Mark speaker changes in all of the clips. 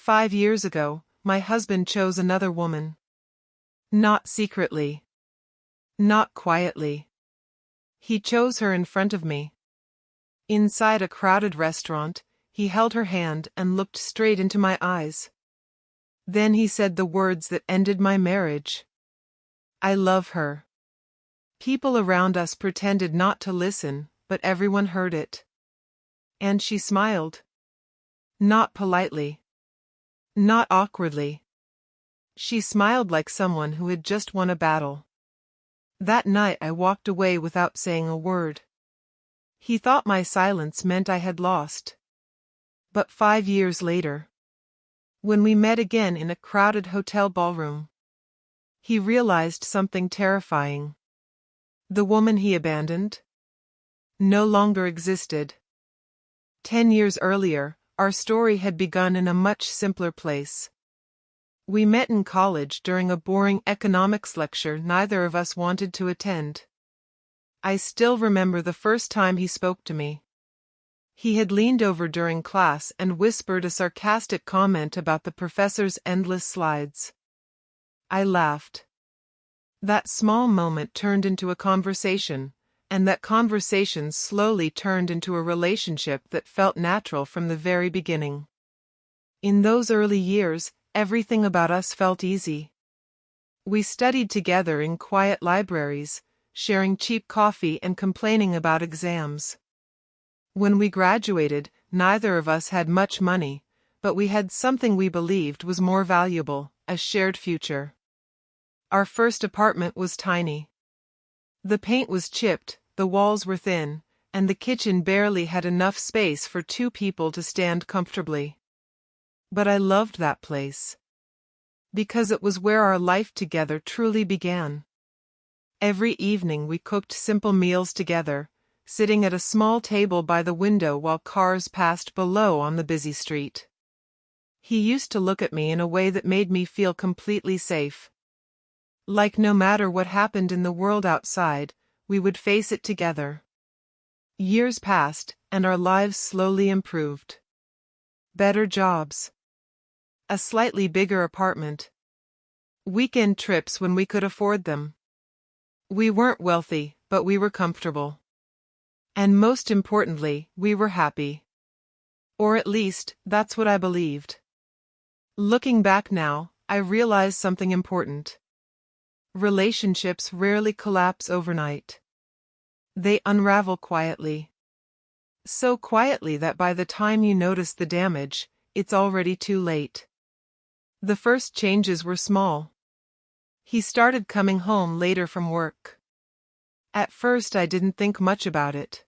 Speaker 1: 5 years ago, my husband chose another woman. Not secretly. Not quietly. He chose her in front of me. Inside a crowded restaurant, he held her hand and looked straight into my eyes. Then he said the words that ended my marriage. I love her. People around us pretended not to listen, but everyone heard it. And she smiled. Not politely. Not awkwardly. She smiled like someone who had just won a battle. That night I walked away without saying a word. He thought my silence meant I had lost. But 5 years later, when we met again in a crowded hotel ballroom, he realized something terrifying. The woman he abandoned no longer existed. 10 years earlier, our story had begun in a much simpler place. We met in college during a boring economics lecture neither of us wanted to attend. I still remember the first time he spoke to me. He had leaned over during class and whispered a sarcastic comment about the professor's endless slides. I laughed. That small moment turned into a conversation, and that conversation slowly turned into a relationship that felt natural from the very beginning. In those early years, everything about us felt easy. We studied together in quiet libraries, sharing cheap coffee and complaining about exams. When we graduated, neither of us had much money, but we had something we believed was more valuable, a shared future. Our first apartment was tiny. The paint was chipped, the walls were thin, and the kitchen barely had enough space for two people to stand comfortably. But I loved that place. Because it was where our life together truly began. Every evening we cooked simple meals together, sitting at a small table by the window while cars passed below on the busy street. He used to look at me in a way that made me feel completely safe. Like no matter what happened in the world outside, we would face it together. Years passed, and our lives slowly improved. Better jobs. A slightly bigger apartment. Weekend trips when we could afford them. We weren't wealthy, but we were comfortable. And most importantly, we were happy. Or at least, that's what I believed. Looking back now, I realize something important. Relationships rarely collapse overnight. They unravel quietly. So quietly that by the time you notice the damage, it's already too late. The first changes were small. He started coming home later from work. At first I didn't think much about it.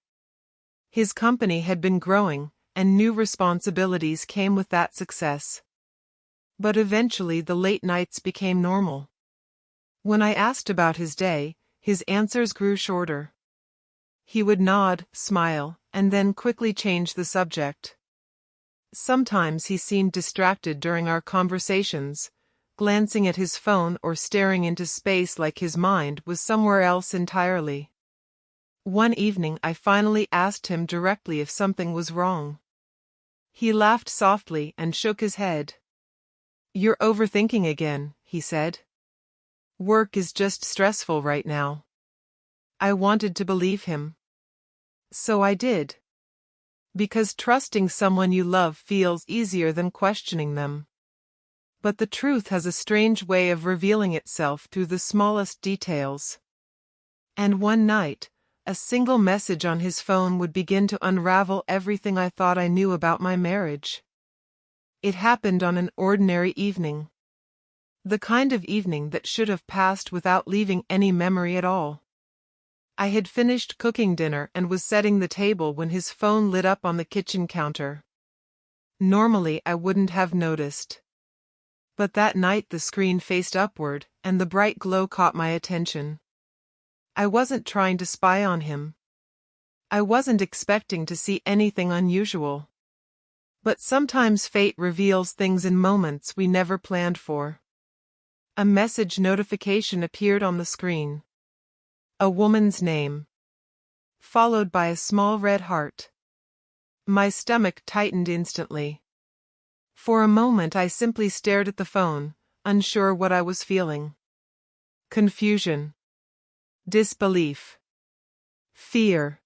Speaker 1: His company had been growing, and new responsibilities came with that success. But eventually the late nights became normal. When I asked about his day, his answers grew shorter. He would nod, smile, and then quickly change the subject. Sometimes he seemed distracted during our conversations, glancing at his phone or staring into space like his mind was somewhere else entirely. One evening I finally asked him directly if something was wrong. He laughed softly and shook his head. "You're overthinking again," he said. "Work is just stressful right now." I wanted to believe him. So I did. Because trusting someone you love feels easier than questioning them. But the truth has a strange way of revealing itself through the smallest details. And one night, a single message on his phone would begin to unravel everything I thought I knew about my marriage. It happened on an ordinary evening. The kind of evening that should have passed without leaving any memory at all. I had finished cooking dinner and was setting the table when his phone lit up on the kitchen counter. Normally I wouldn't have noticed. But that night the screen faced upward, and the bright glow caught my attention. I wasn't trying to spy on him. I wasn't expecting to see anything unusual. But sometimes fate reveals things in moments we never planned for. A message notification appeared on the screen. A woman's name. Followed by a small red heart. My stomach tightened instantly. For a moment I simply stared at the phone, unsure what I was feeling. Confusion. Disbelief. Fear.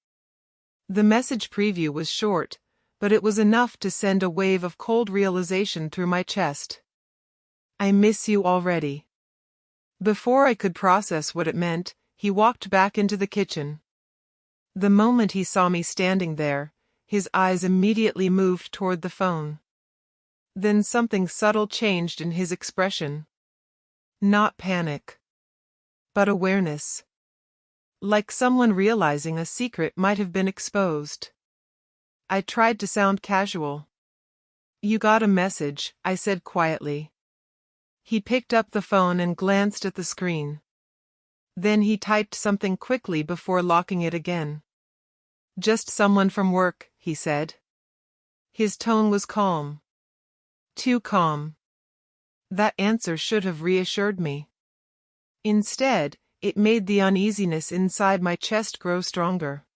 Speaker 1: The message preview was short, but it was enough to send a wave of cold realization through my chest. I miss you already. Before I could process what it meant, he walked back into the kitchen. The moment he saw me standing there, his eyes immediately moved toward the phone. Then something subtle changed in his expression. Not panic, but awareness. Like someone realizing a secret might have been exposed. I tried to sound casual. You got a message, I said quietly. He picked up the phone and glanced at the screen. Then he typed something quickly before locking it again. Just someone from work, he said. His tone was calm. Too calm. That answer should have reassured me. Instead, it made the uneasiness inside my chest grow stronger.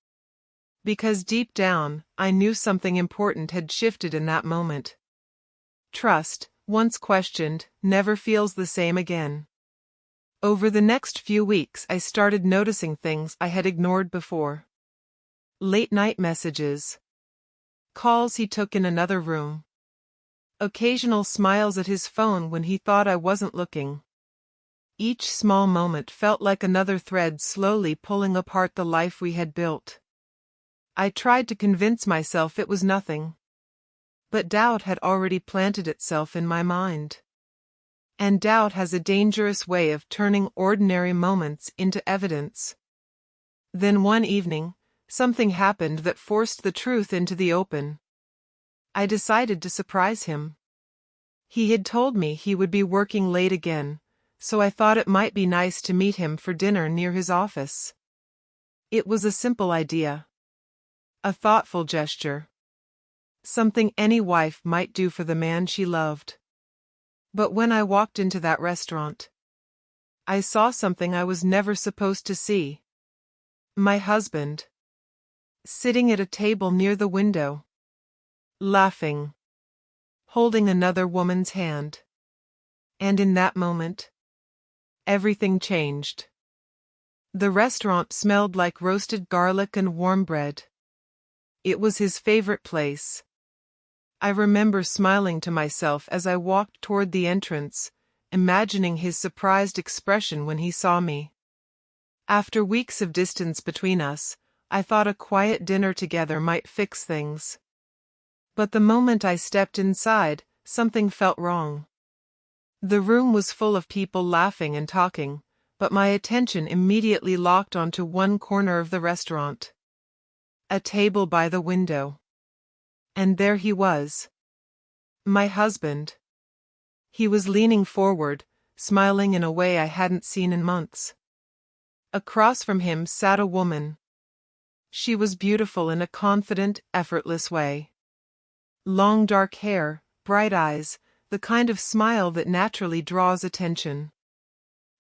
Speaker 1: Because deep down, I knew something important had shifted in that moment. Trust, once questioned, never feels the same again. Over the next few weeks I started noticing things I had ignored before. Late-night messages. Calls he took in another room. Occasional smiles at his phone when he thought I wasn't looking. Each small moment felt like another thread slowly pulling apart the life we had built. I tried to convince myself it was nothing. But doubt had already planted itself in my mind. And doubt has a dangerous way of turning ordinary moments into evidence. Then one evening, something happened that forced the truth into the open. I decided to surprise him. He had told me he would be working late again, so I thought it might be nice to meet him for dinner near his office. It was a simple idea. A thoughtful gesture. Something any wife might do for the man she loved. But when I walked into that restaurant, I saw something I was never supposed to see. My husband. Sitting at a table near the window. Laughing. Holding another woman's hand. And in that moment, everything changed. The restaurant smelled like roasted garlic and warm bread. It was his favorite place. I remember smiling to myself as I walked toward the entrance, imagining his surprised expression when he saw me. After weeks of distance between us, I thought a quiet dinner together might fix things. But the moment I stepped inside, something felt wrong. The room was full of people laughing and talking, but my attention immediately locked onto one corner of the restaurant. A table by the window. And there he was. My husband. He was leaning forward, smiling in a way I hadn't seen in months. Across from him sat a woman. She was beautiful in a confident, effortless way. Long dark hair, bright eyes, the kind of smile that naturally draws attention.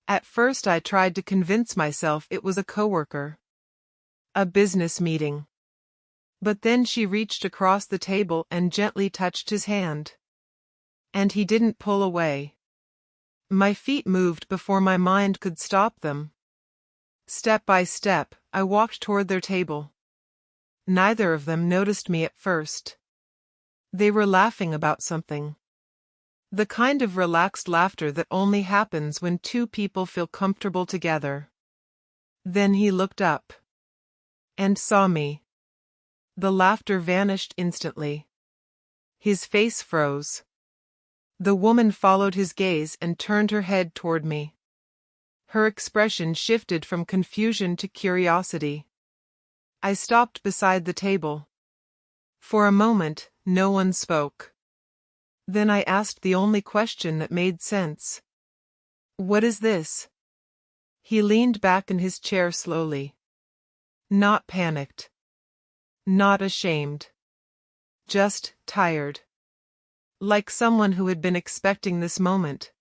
Speaker 1: At first I tried to convince myself it was a coworker. A business meeting. But then she reached across the table and gently touched his hand. And he didn't pull away. My feet moved before my mind could stop them. Step by step, I walked toward their table. Neither of them noticed me at first. They were laughing about something. The kind of relaxed laughter that only happens when two people feel comfortable together. Then he looked up. And saw me. The laughter vanished instantly. His face froze. The woman followed his gaze and turned her head toward me. Her expression shifted from confusion to curiosity. I stopped beside the table. For a moment, no one spoke. Then I asked the only question that made sense. What is this? He leaned back in his chair slowly. Not panicked. Not ashamed. Just tired. Like someone who had been expecting this moment.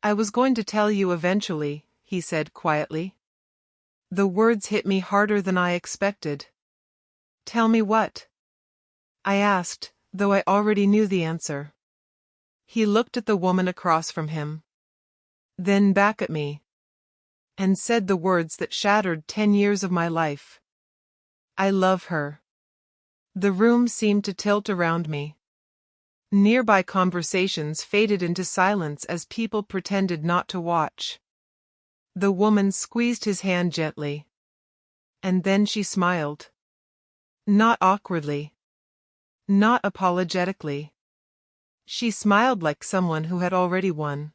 Speaker 1: I was going to tell you eventually, he said quietly. The words hit me harder than I expected. Tell me what? I asked, though I already knew the answer. He looked at the woman across from him, then back at me, and said the words that shattered 10 years of my life. I love her. The room seemed to tilt around me. Nearby conversations faded into silence as people pretended not to watch. The woman squeezed his hand gently. And then she smiled. Not awkwardly. Not apologetically. She smiled like someone who had already won.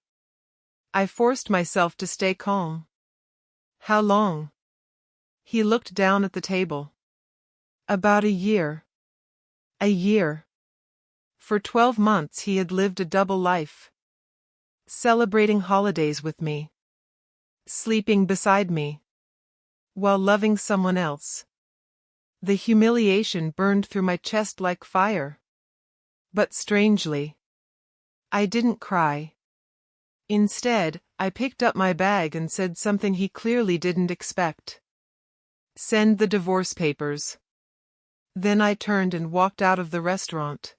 Speaker 1: I forced myself to stay calm. How long? He looked down at the table. About a year. A year. For 12 months he had lived a double life. Celebrating holidays with me. Sleeping beside me. While loving someone else. The humiliation burned through my chest like fire. But strangely, I didn't cry. Instead, I picked up my bag and said something he clearly didn't expect. Send the divorce papers. Then I turned and walked out of the restaurant.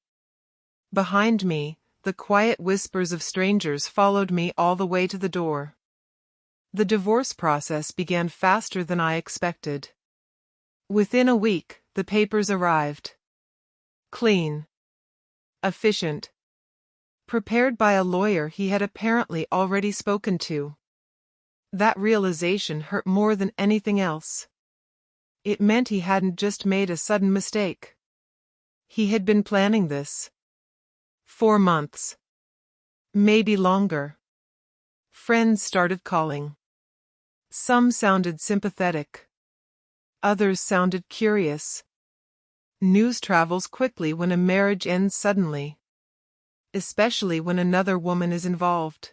Speaker 1: Behind me, the quiet whispers of strangers followed me all the way to the door. The divorce process began faster than I expected. Within a week, the papers arrived. Clean. Efficient. Prepared by a lawyer he had apparently already spoken to. That realization hurt more than anything else. It meant he hadn't just made a sudden mistake. He had been planning this. 4 months. Maybe longer. Friends started calling. Some sounded sympathetic. Others sounded curious. News travels quickly when a marriage ends suddenly. Especially when another woman is involved.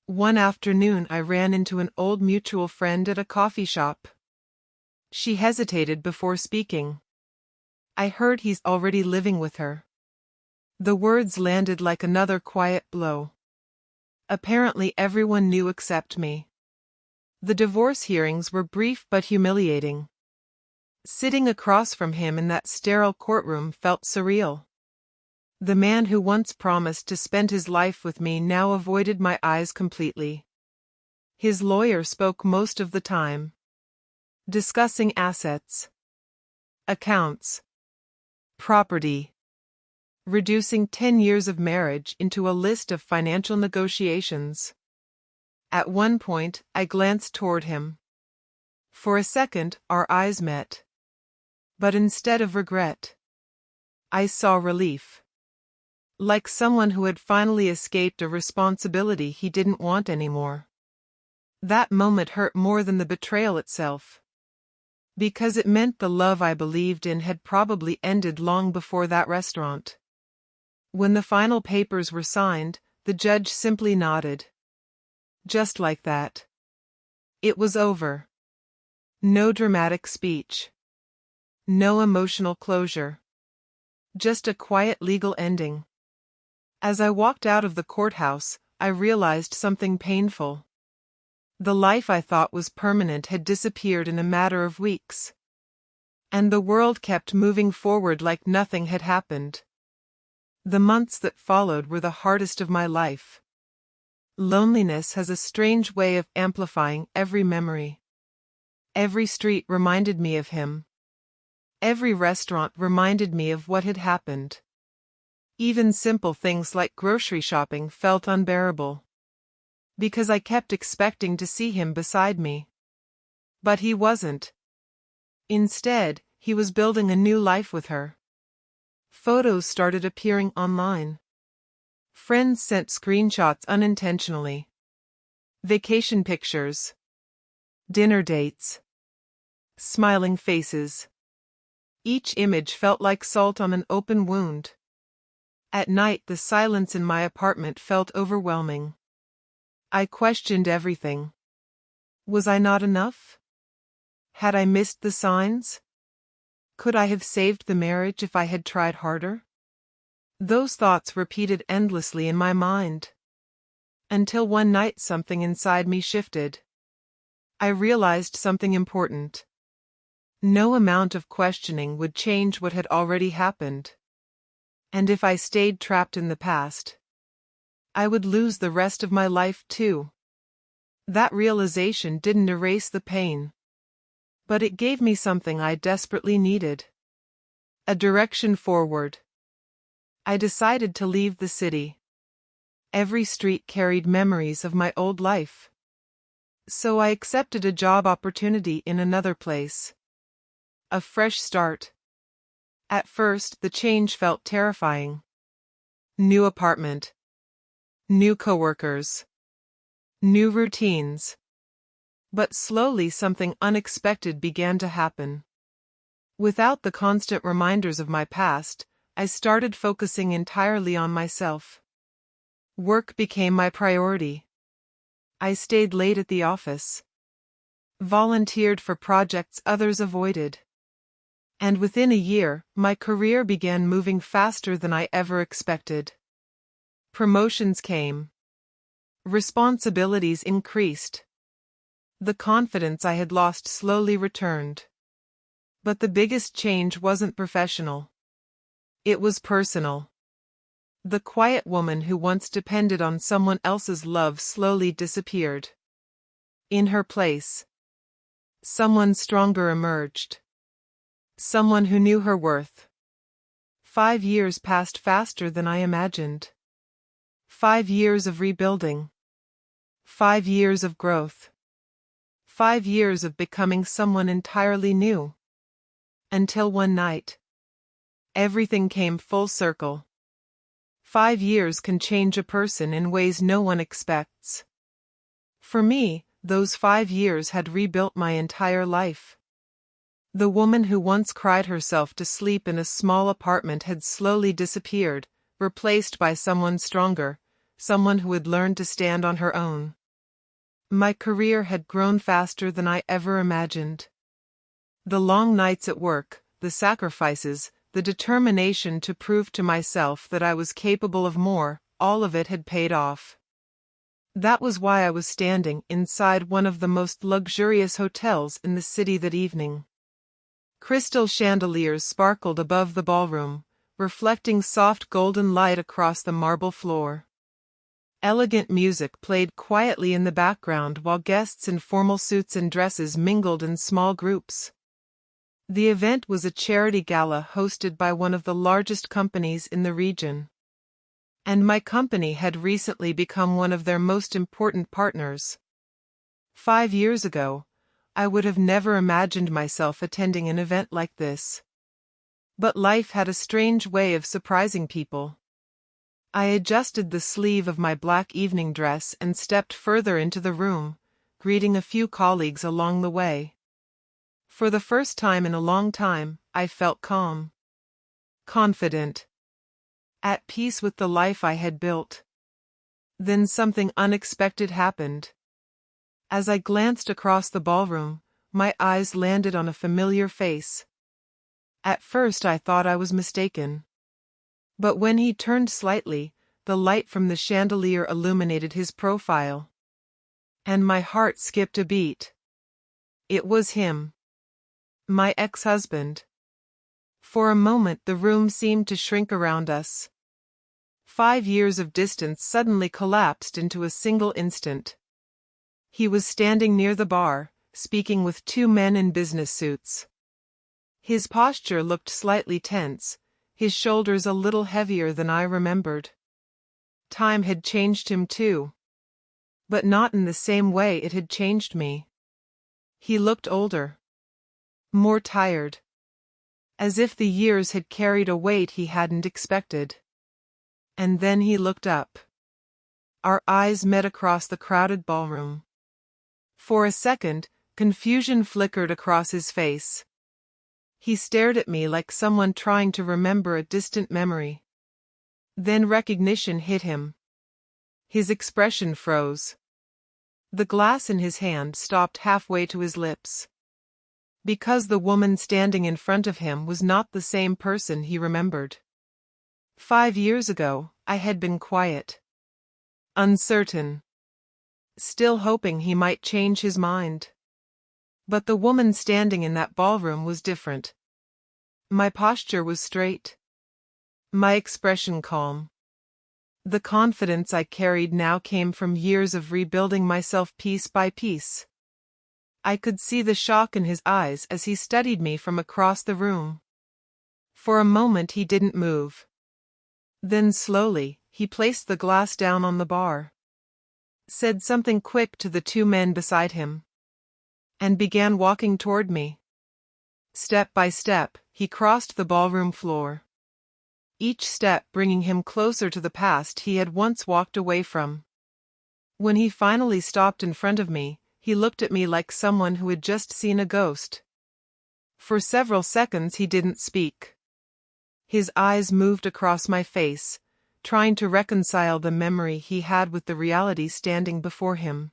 Speaker 1: One afternoon I ran into an old mutual friend at a coffee shop. She hesitated before speaking. I heard he's already living with her. The words landed like another quiet blow. Apparently everyone knew except me. The divorce hearings were brief but humiliating. Sitting across from him in that sterile courtroom felt surreal. The man who once promised to spend his life with me now avoided my eyes completely. His lawyer spoke most of the time. Discussing assets. Accounts. Property. Reducing 10 years of marriage into a list of financial negotiations. At one point, I glanced toward him. For a second, our eyes met. But instead of regret, I saw relief. Like someone who had finally escaped a responsibility he didn't want anymore. That moment hurt more than the betrayal itself. Because it meant the love I believed in had probably ended long before that restaurant. When the final papers were signed, the judge simply nodded. Just like that. It was over. No dramatic speech. No emotional closure. Just a quiet legal ending. As I walked out of the courthouse, I realized something painful. The life I thought was permanent had disappeared in a matter of weeks. And the world kept moving forward like nothing had happened. The months that followed were the hardest of my life. Loneliness has a strange way of amplifying every memory. Every street reminded me of him. Every restaurant reminded me of what had happened. Even simple things like grocery shopping felt unbearable. Because I kept expecting to see him beside me. But he wasn't. Instead, he was building a new life with her. Photos started appearing online. Friends sent screenshots unintentionally. Vacation pictures. Dinner dates. Smiling faces. Each image felt like salt on an open wound. At night, the silence in my apartment felt overwhelming. I questioned everything. Was I not enough? Had I missed the signs? Could I have saved the marriage if I had tried harder? Those thoughts repeated endlessly in my mind. Until one night something inside me shifted. I realized something important. No amount of questioning would change what had already happened. And if I stayed trapped in the past, I would lose the rest of my life too. That realization didn't erase the pain, but it gave me something I desperately needed. A direction forward. I decided to leave the city. Every street carried memories of my old life. So I accepted a job opportunity in another place. A fresh start. At first, the change felt terrifying. New apartment. New coworkers. New routines. But slowly something unexpected began to happen. Without the constant reminders of my past, I started focusing entirely on myself. Work became my priority. I stayed late at the office. Volunteered for projects others avoided. And within a year, my career began moving faster than I ever expected. Promotions came. Responsibilities increased. The confidence I had lost slowly returned. But the biggest change wasn't professional. It was personal. The quiet woman who once depended on someone else's love slowly disappeared. In her place, someone stronger emerged. Someone who knew her worth. 5 years passed faster than I imagined. 5 years of rebuilding. 5 years of growth. 5 years of becoming someone entirely new. Until one night, everything came full circle. 5 years can change a person in ways no one expects. For me, those 5 years had rebuilt my entire life. The woman who once cried herself to sleep in a small apartment had slowly disappeared, replaced by someone stronger, someone who had learned to stand on her own. My career had grown faster than I ever imagined. The long nights at work, the sacrifices, the determination to prove to myself that I was capable of more, all of it had paid off. That was why I was standing inside one of the most luxurious hotels in the city that evening. Crystal chandeliers sparkled above the ballroom, reflecting soft golden light across the marble floor. Elegant music played quietly in the background while guests in formal suits and dresses mingled in small groups. The event was a charity gala hosted by one of the largest companies in the region. And my company had recently become one of their most important partners. 5 years ago, I would have never imagined myself attending an event like this. But life had a strange way of surprising people. I adjusted the sleeve of my black evening dress and stepped further into the room, greeting a few colleagues along the way. For the first time in a long time, I felt calm. Confident. At peace with the life I had built. Then something unexpected happened. As I glanced across the ballroom, my eyes landed on a familiar face. At first I thought I was mistaken. But when he turned slightly, the light from the chandelier illuminated his profile. And my heart skipped a beat. It was him. My ex-husband. For a moment the room seemed to shrink around us. 5 years of distance suddenly collapsed into a single instant. He was standing near the bar, speaking with 2 men in business suits. His posture looked slightly tense, his shoulders a little heavier than I remembered. Time had changed him too. But not in the same way it had changed me. He looked older. More tired. As if the years had carried a weight he hadn't expected. And then he looked up. Our eyes met across the crowded ballroom. For a second, confusion flickered across his face. He stared at me like someone trying to remember a distant memory. Then recognition hit him. His expression froze. The glass in his hand stopped halfway to his lips. Because the woman standing in front of him was not the same person he remembered. 5 years ago, I had been quiet. Uncertain. Still hoping he might change his mind. But the woman standing in that ballroom was different. My posture was straight. My expression calm. The confidence I carried now came from years of rebuilding myself piece by piece. I could see the shock in his eyes as he studied me from across the room. For a moment he didn't move. Then slowly, he placed the glass down on the bar, said something quick to the two men beside him, and began walking toward me. Step by step, he crossed the ballroom floor, each step bringing him closer to the past he had once walked away from. When he finally stopped in front of me, he looked at me like someone who had just seen a ghost. For several seconds he didn't speak. His eyes moved across my face, trying to reconcile the memory he had with the reality standing before him.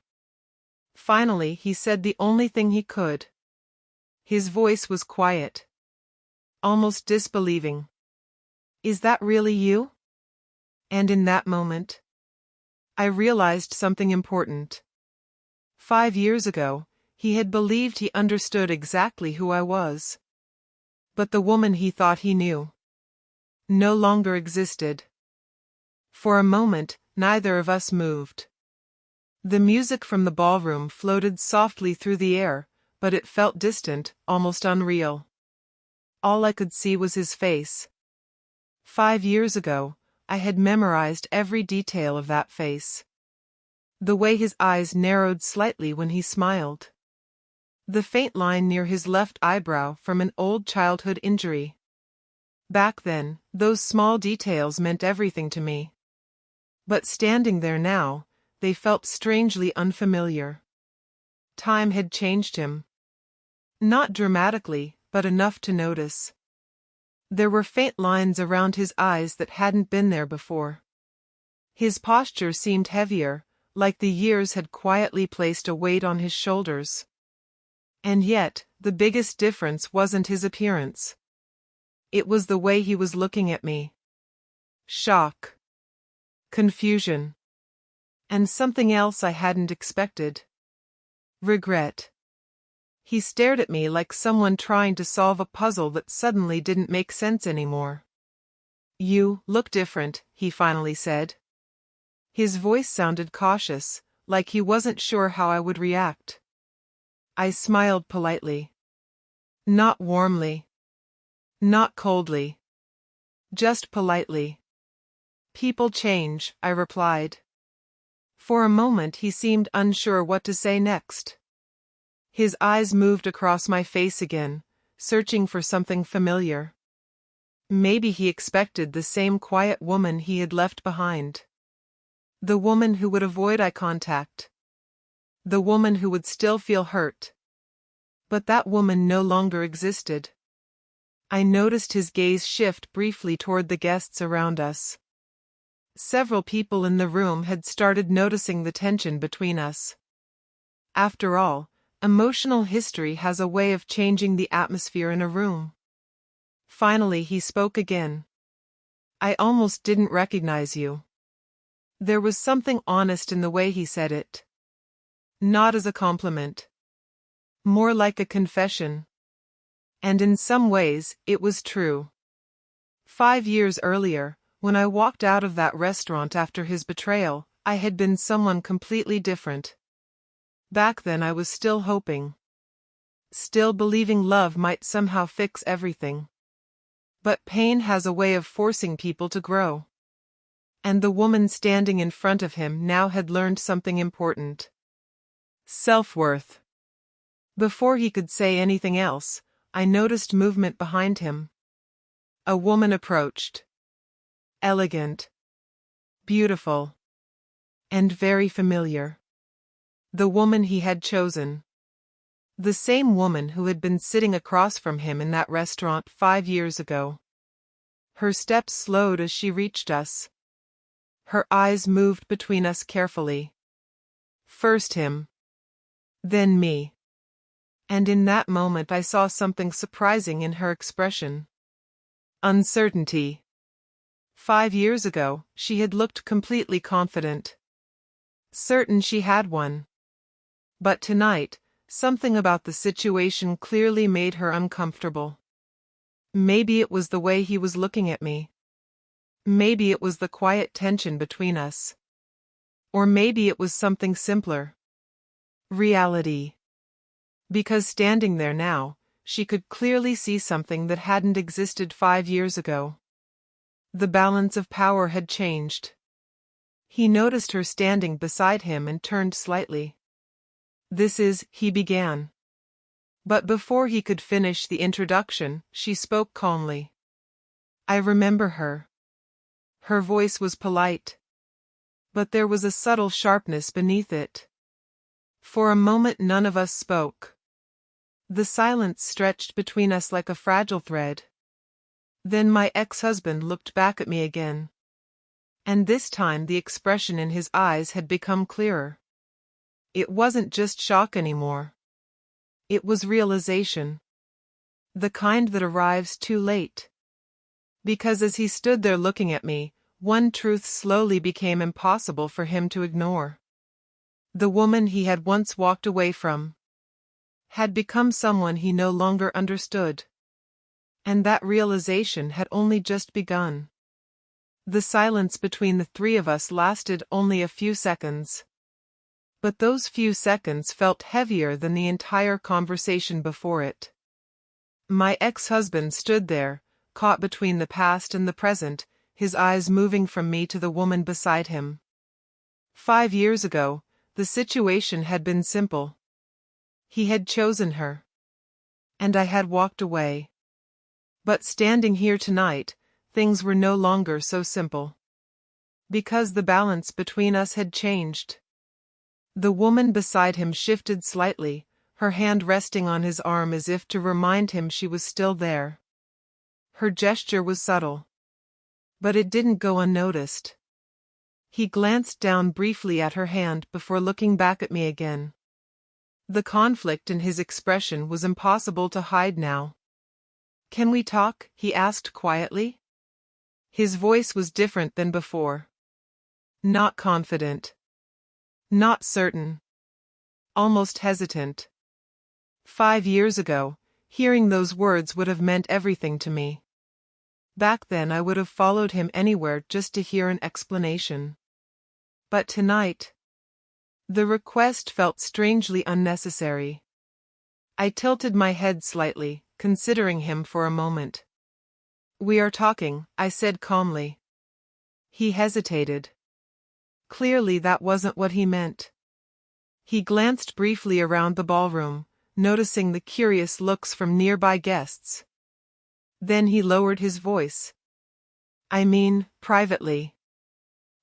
Speaker 1: Finally, he said the only thing he could. His voice was quiet, almost disbelieving. "Is that really you?" And in that moment, I realized something important. 5 years ago, he had believed he understood exactly who I was. But the woman he thought he knew no longer existed. For a moment, neither of us moved. The music from the ballroom floated softly through the air, but it felt distant, almost unreal. All I could see was his face. 5 years ago, I had memorized every detail of that face. The way his eyes narrowed slightly when he smiled. The faint line near his left eyebrow from an old childhood injury. Back then, those small details meant everything to me. But standing there now, they felt strangely unfamiliar. Time had changed him. Not dramatically, but enough to notice. There were faint lines around his eyes that hadn't been there before. His posture seemed heavier, like the years had quietly placed a weight on his shoulders. And yet, the biggest difference wasn't his appearance. It was the way he was looking at me. Shock, confusion, and something else I hadn't expected. Regret. He stared at me like someone trying to solve a puzzle that suddenly didn't make sense anymore. "You look different," he finally said. His voice sounded cautious, like he wasn't sure how I would react. I smiled politely. Not warmly. Not coldly. Just politely. "People change," I replied. For a moment he seemed unsure what to say next. His eyes moved across my face again, searching for something familiar. Maybe he expected the same quiet woman he had left behind. The woman who would avoid eye contact. The woman who would still feel hurt. But that woman no longer existed. I noticed his gaze shift briefly toward the guests around us. Several people in the room had started noticing the tension between us. After all, emotional history has a way of changing the atmosphere in a room. Finally, he spoke again. "I almost didn't recognize you." There was something honest in the way he said it. Not as a compliment. More like a confession. And in some ways, it was true. 5 years earlier, when I walked out of that restaurant after his betrayal, I had been someone completely different. Back then I was still hoping. Still believing love might somehow fix everything. But pain has a way of forcing people to grow. And the woman standing in front of him now had learned something important. Self-worth. Before he could say anything else, I noticed movement behind him. A woman approached. Elegant. Beautiful. And very familiar. The woman he had chosen. The same woman who had been sitting across from him in that restaurant 5 years ago. Her steps slowed as she reached us. Her eyes moved between us carefully. First him. Then me. And in that moment I saw something surprising in her expression. Uncertainty. 5 years ago, she had looked completely confident. Certain she had won. But tonight, something about the situation clearly made her uncomfortable. Maybe it was the way he was looking at me. Maybe it was the quiet tension between us. Or maybe it was something simpler. Reality. Because standing there now, she could clearly see something that hadn't existed 5 years ago. The balance of power had changed. He noticed her standing beside him and turned slightly. He began. But before he could finish the introduction, she spoke calmly. I remember her. Her voice was polite. But there was a subtle sharpness beneath it. For a moment none of us spoke. The silence stretched between us like a fragile thread. Then my ex-husband looked back at me again. And this time the expression in his eyes had become clearer. It wasn't just shock anymore. It was realization. The kind that arrives too late. Because as he stood there looking at me, one truth slowly became impossible for him to ignore. The woman he had once walked away from had become someone he no longer understood. And that realization had only just begun. The silence between the three of us lasted only a few seconds. But those few seconds felt heavier than the entire conversation before it. My ex-husband stood there, caught between the past and the present, his eyes moving from me to the woman beside him. 5 years ago, the situation had been simple. He had chosen her. And I had walked away. But standing here tonight, things were no longer so simple. Because the balance between us had changed. The woman beside him shifted slightly, her hand resting on his arm as if to remind him she was still there. Her gesture was subtle. But it didn't go unnoticed. He glanced down briefly at her hand before looking back at me again. The conflict in his expression was impossible to hide now. Can we talk? He asked quietly. His voice was different than before. Not confident. Not certain. Almost hesitant. 5 years ago, hearing those words would have meant everything to me. Back then I would have followed him anywhere just to hear an explanation. But tonight, the request felt strangely unnecessary. I tilted my head slightly, considering him for a moment. We are talking, I said calmly. He hesitated. Clearly that wasn't what he meant. He glanced briefly around the ballroom, noticing the curious looks from nearby guests. Then he lowered his voice. I mean, privately.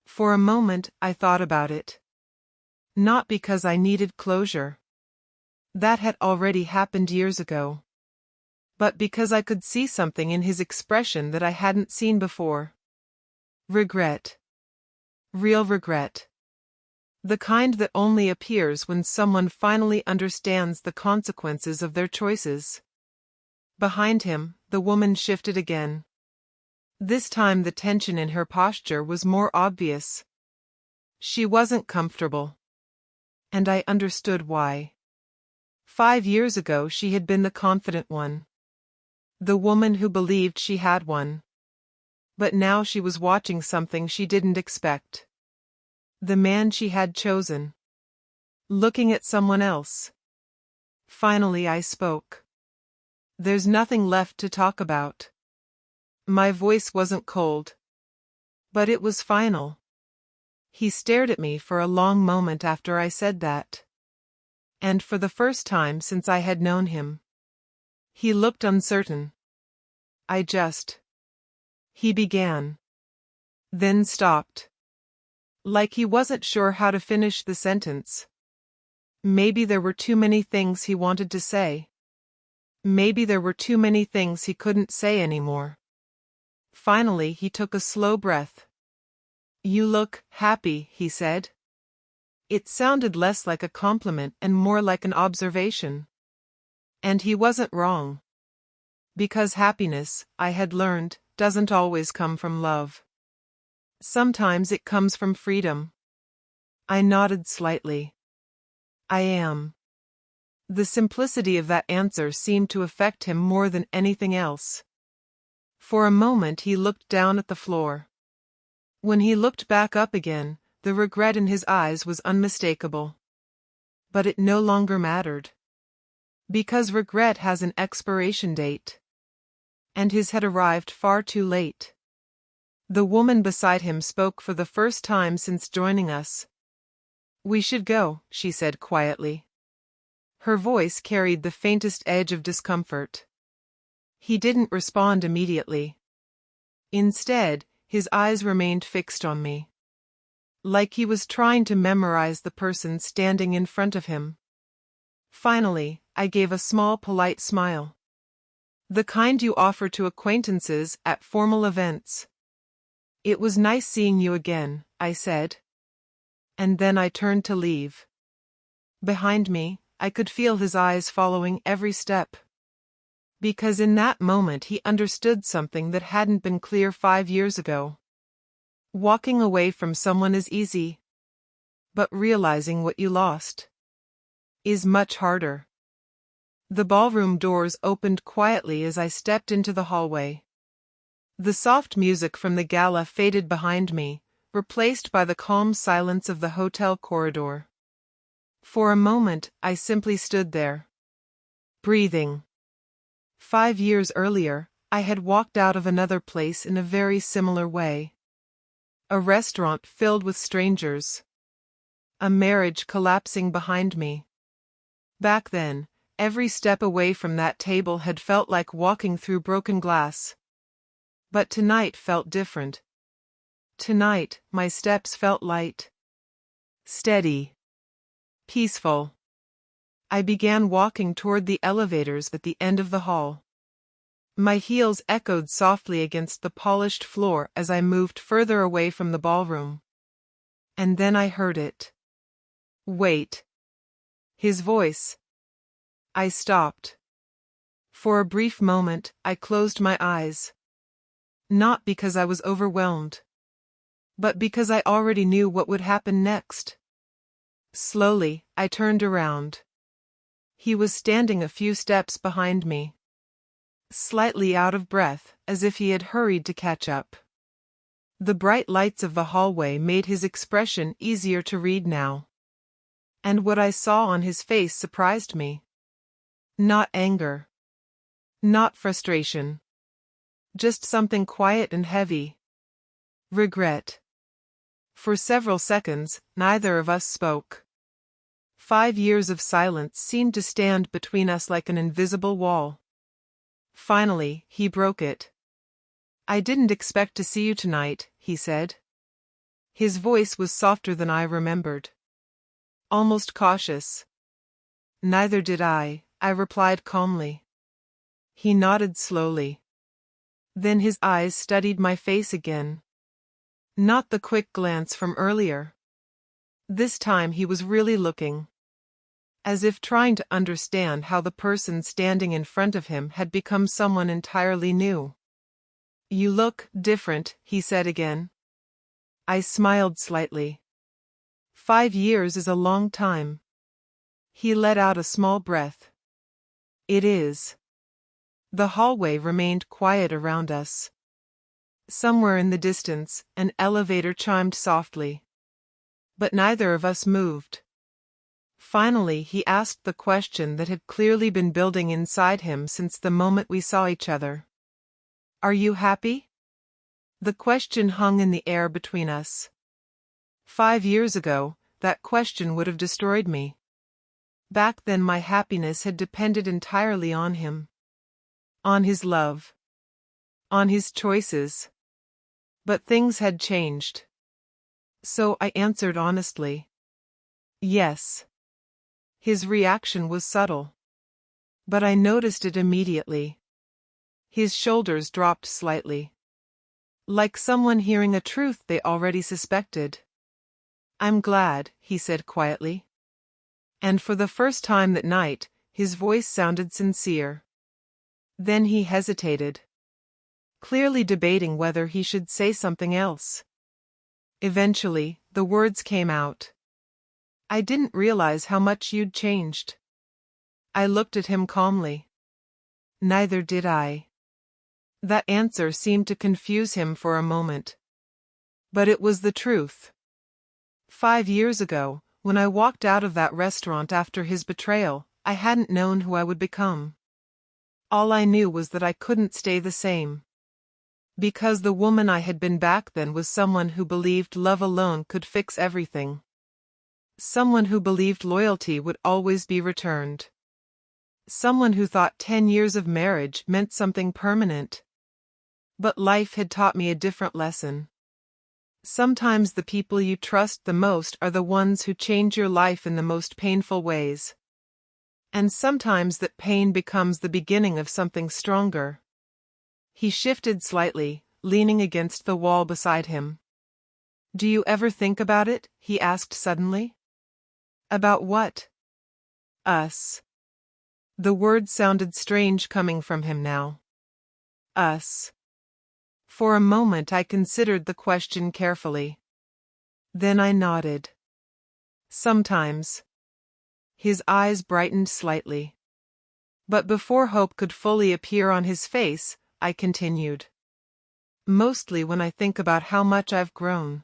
Speaker 1: For a moment, I thought about it. Not because I needed closure. That had already happened years ago. But because I could see something in his expression that I hadn't seen before. Regret. Real regret. The kind that only appears when someone finally understands the consequences of their choices. Behind him, the woman shifted again. This time the tension in her posture was more obvious. She wasn't comfortable. And I understood why. 5 years ago she had been the confident one. The woman who believed she had one. But now she was watching something she didn't expect. The man she had chosen. Looking at someone else. Finally I spoke. There's nothing left to talk about. My voice wasn't cold. But it was final. He stared at me for a long moment after I said that. And for the first time since I had known him. He looked uncertain. He began. Then stopped. Like he wasn't sure how to finish the sentence. Maybe there were too many things he wanted to say. Maybe there were too many things he couldn't say anymore. Finally he took a slow breath. You look happy, he said. It sounded less like a compliment and more like an observation. And he wasn't wrong. Because happiness, I had learned, doesn't always come from love. Sometimes it comes from freedom. I nodded slightly. I am. The simplicity of that answer seemed to affect him more than anything else. For a moment he looked down at the floor. When he looked back up again, the regret in his eyes was unmistakable. But it no longer mattered. Because regret has an expiration date. And his had arrived far too late. The woman beside him spoke for the first time since joining us. "We should go," she said quietly. Her voice carried the faintest edge of discomfort. He didn't respond immediately. Instead, his eyes remained fixed on me. Like he was trying to memorize the person standing in front of him. Finally, I gave a small polite smile. The kind you offer to acquaintances at formal events. "It was nice seeing you again," I said. And then I turned to leave. Behind me, I could feel his eyes following every step. Because in that moment he understood something that hadn't been clear 5 years ago. Walking away from someone is easy. But realizing what you lost is much harder. The ballroom doors opened quietly as I stepped into the hallway. The soft music from the gala faded behind me, replaced by the calm silence of the hotel corridor. For a moment, I simply stood there, breathing. 5 years earlier, I had walked out of another place in a very similar way. A restaurant filled with strangers. A marriage collapsing behind me. Back then, every step away from that table had felt like walking through broken glass. But tonight felt different. Tonight, my steps felt light. Steady. Peaceful. I began walking toward the elevators at the end of the hall. My heels echoed softly against the polished floor as I moved further away from the ballroom. And then I heard it. "Wait." His voice. I stopped. For a brief moment, I closed my eyes. Not because I was overwhelmed, but because I already knew what would happen next. Slowly, I turned around. He was standing a few steps behind me. Slightly out of breath, as if he had hurried to catch up. The bright lights of the hallway made his expression easier to read now. And what I saw on his face surprised me. Not anger. Not frustration. Just something quiet and heavy. Regret. For several seconds, neither of us spoke. 5 years of silence seemed to stand between us like an invisible wall. Finally, he broke it. "I didn't expect to see you tonight," he said. His voice was softer than I remembered. Almost cautious. "Neither did I replied calmly. He nodded slowly. Then his eyes studied my face again. Not the quick glance from earlier. This time he was really looking. As if trying to understand how the person standing in front of him had become someone entirely new. "You look different," he said again. I smiled slightly. 5 years is a long time. He let out a small breath. "It is." The hallway remained quiet around us. Somewhere in the distance, an elevator chimed softly. But neither of us moved. Finally, he asked the question that had clearly been building inside him since the moment we saw each other. "Are you happy?" The question hung in the air between us. 5 years ago, that question would have destroyed me. Back then my happiness had depended entirely on him. On his love. On his choices. But things had changed. So I answered honestly. Yes. His reaction was subtle. But I noticed it immediately. His shoulders dropped slightly. Like someone hearing a truth they already suspected. "I'm glad," he said quietly. And for the first time that night, his voice sounded sincere. Then he hesitated. Clearly debating whether he should say something else. Eventually, the words came out. "I didn't realize how much you'd changed." I looked at him calmly. "Neither did I." That answer seemed to confuse him for a moment. But it was the truth. 5 years ago, when I walked out of that restaurant after his betrayal, I hadn't known who I would become. All I knew was that I couldn't stay the same. Because the woman I had been back then was someone who believed love alone could fix everything. Someone who believed loyalty would always be returned. Someone who thought 10 years of marriage meant something permanent. But life had taught me a different lesson. Sometimes the people you trust the most are the ones who change your life in the most painful ways. And sometimes that pain becomes the beginning of something stronger. He shifted slightly, leaning against the wall beside him. "Do you ever think about it?" he asked suddenly. "About what?" "Us." The word sounded strange coming from him now. Us. For a moment I considered the question carefully. Then I nodded. "Sometimes." His eyes brightened slightly. But before hope could fully appear on his face, I continued. "Mostly when I think about how much I've grown."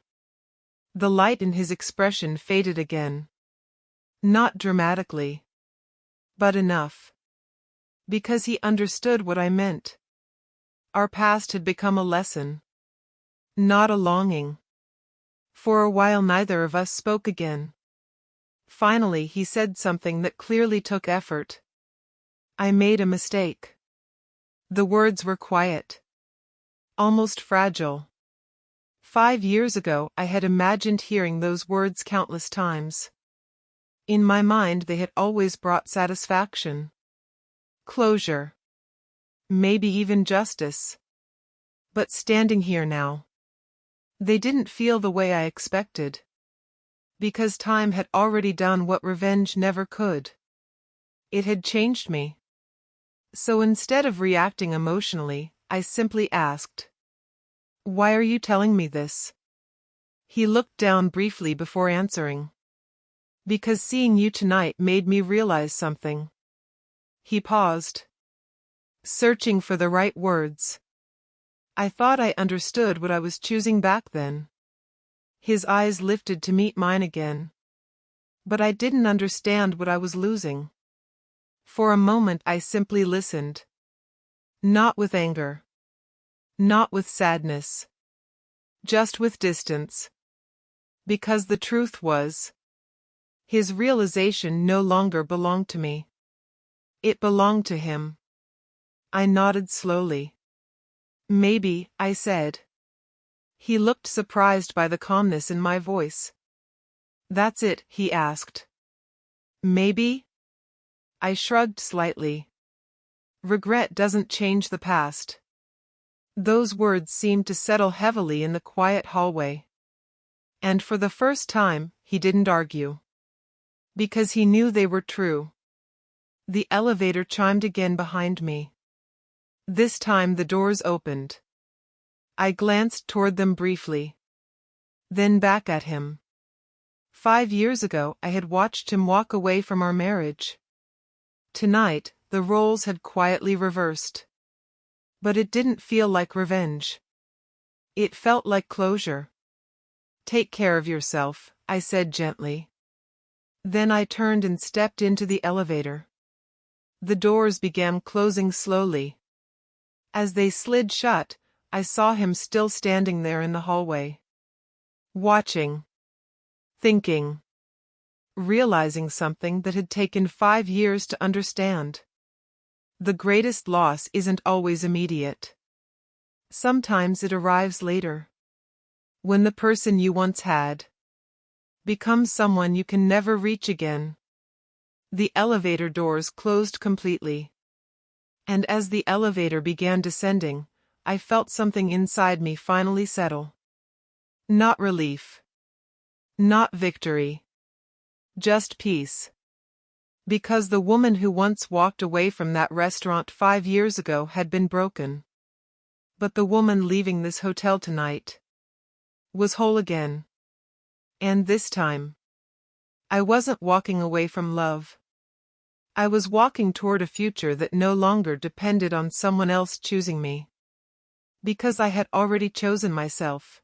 Speaker 1: The light in his expression faded again. Not dramatically. But enough. Because he understood what I meant. Our past had become a lesson. Not a longing. For a while neither of us spoke again. Finally he said something that clearly took effort. "I made a mistake." The words were quiet. Almost fragile. 5 years ago I had imagined hearing those words countless times. In my mind they had always brought satisfaction. Closure. Maybe even justice. But standing here now, they didn't feel the way I expected. Because time had already done what revenge never could. It had changed me. So instead of reacting emotionally, I simply asked, "Why are you telling me this?" He looked down briefly before answering. "Because seeing you tonight made me realize something." He paused, searching for the right words. I thought I understood what I was choosing back then. His eyes lifted to meet mine again. But I didn't understand what I was losing. For a moment I simply listened. Not with anger. Not with sadness. Just with distance. Because the truth was, his realization no longer belonged to me. It belonged to him. I nodded slowly. "Maybe," I said. He looked surprised by the calmness in my voice. "That's it?" he asked. "Maybe?" I shrugged slightly. Regret doesn't change the past. Those words seemed to settle heavily in the quiet hallway. And for the first time, he didn't argue. Because he knew they were true. The elevator chimed again behind me. This time the doors opened. I glanced toward them briefly. Then back at him. 5 years ago I had watched him walk away from our marriage. Tonight, the roles had quietly reversed. But it didn't feel like revenge. It felt like closure. "Take care of yourself," I said gently. Then I turned and stepped into the elevator. The doors began closing slowly. As they slid shut, I saw him still standing there in the hallway. Watching. Thinking. Realizing something that had taken 5 years to understand. The greatest loss isn't always immediate. Sometimes it arrives later. When the person you once had becomes someone you can never reach again. The elevator doors closed completely. And as the elevator began descending, I felt something inside me finally settle. Not relief. Not victory. Just peace. Because the woman who once walked away from that restaurant 5 years ago had been broken. But the woman leaving this hotel tonight was whole again. And this time, I wasn't walking away from love. I was walking toward a future that no longer depended on someone else choosing me. Because I had already chosen myself.